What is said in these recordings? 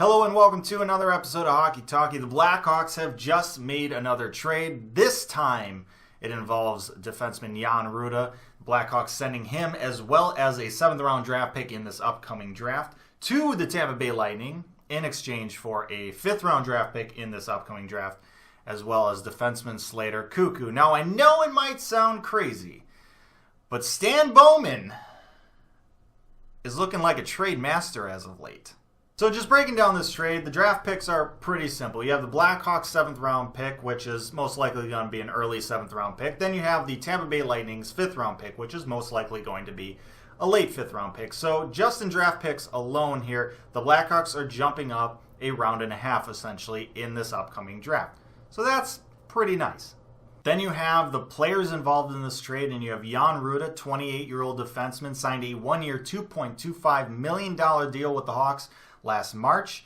Hello and welcome to another episode of Hockey Talkie. The Blackhawks have just made another trade. This time it involves defenseman Jan Rutta. The Blackhawks sending him as well as a 7th round draft pick in this upcoming draft to the Tampa Bay Lightning in exchange for a 5th round draft pick in this upcoming draft, as well as defenseman Slater Koekkoek. Now I know it might sound crazy, but Stan Bowman is looking like a trade master as of late. So just breaking down this trade, the draft picks are pretty simple. You have the Blackhawks 7th round pick, which is most likely going to be an early 7th round pick. Then you have the Tampa Bay Lightning's 5th round pick, which is most likely going to be a late 5th round pick. So just in draft picks alone here, the Blackhawks are jumping up a round and a half essentially in this upcoming draft. So that's pretty nice. Then you have the players involved in this trade, and you have Jan Rutta, 28-year-old defenseman, signed a 1-year, $2.25 million deal with the Hawks last March,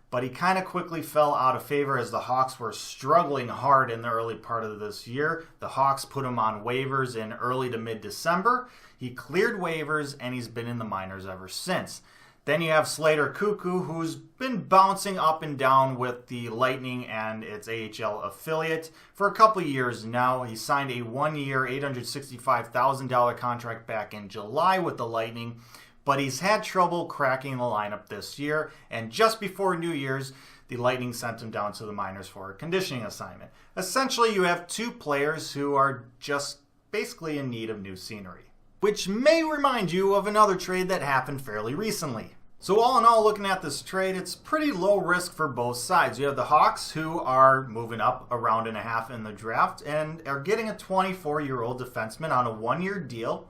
but he kind of quickly fell out of favor as the Hawks were struggling hard in the early part of this year. The Hawks put him on waivers in early to mid-December. He cleared waivers, and he's been in the minors ever since. Then you have Slater Koekkoek, who's been bouncing up and down with the Lightning and its AHL affiliate for a couple years now. He signed a 1-year, $865,000 contract back in July with the Lightning, but he's had trouble cracking the lineup this year, and just before New Year's, the Lightning sent him down to the minors for a conditioning assignment. Essentially, you have two players who are just basically in need of new scenery, which may remind you of another trade that happened fairly recently. So all in all, looking at this trade, it's pretty low risk for both sides. You have the Hawks, who are moving up a round and a half in the draft and are getting a 24-year-old defenseman on a 1-year deal.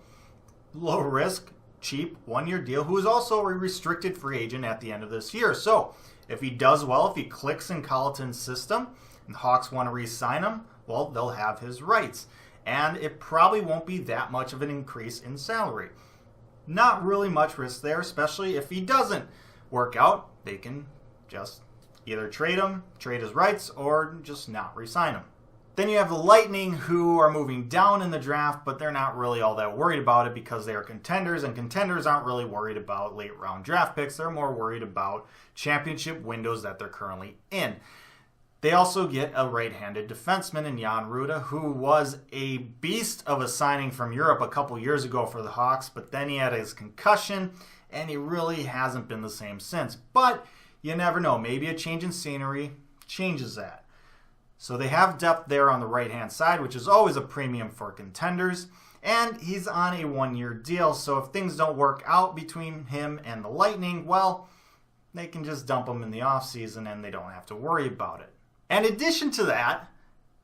Low risk, cheap 1-year deal, who is also a restricted free agent at the end of this year. So if he does well, if he clicks in Colleton's system and the Hawks want to re-sign him, well, they'll have his rights. And it probably won't be that much of an increase in salary. Not really much risk there, especially if he doesn't work out. They can just either trade him, trade his rights, or just not re-sign him. Then you have the Lightning, who are moving down in the draft, but they're not really all that worried about it because they are contenders, and contenders aren't really worried about late round draft picks. They're more worried about championship windows that they're currently in. They also get a right-handed defenseman in Jan Rutta, who was a beast of a signing from Europe a couple years ago for the Hawks, but then he had his concussion, and he really hasn't been the same since. But you never know. Maybe a change in scenery changes that. So they have depth there on the right-hand side, which is always a premium for contenders. And he's on a 1-year deal, so if things don't work out between him and the Lightning, well, they can just dump him in the offseason and they don't have to worry about it. In addition to that,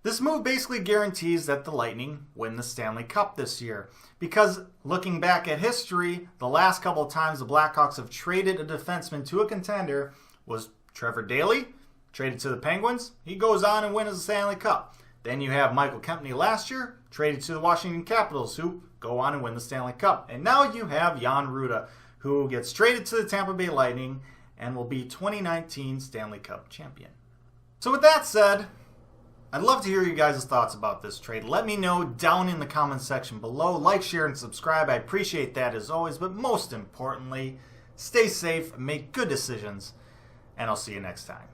this move basically guarantees that the Lightning win the Stanley Cup this year. Because looking back at history, the last couple of times the Blackhawks have traded a defenseman to a contender was Trevor Daley, traded to the Penguins. He goes on and wins the Stanley Cup. Then you have Michael Kempny last year, traded to the Washington Capitals, who go on and win the Stanley Cup. And now you have Jan Rutta, who gets traded to the Tampa Bay Lightning and will be 2019 Stanley Cup champion. So with that said, I'd love to hear you guys' thoughts about this trade. Let me know down in the comments section below. Like, share, and subscribe. I appreciate that as always. But most importantly, stay safe, make good decisions, and I'll see you next time.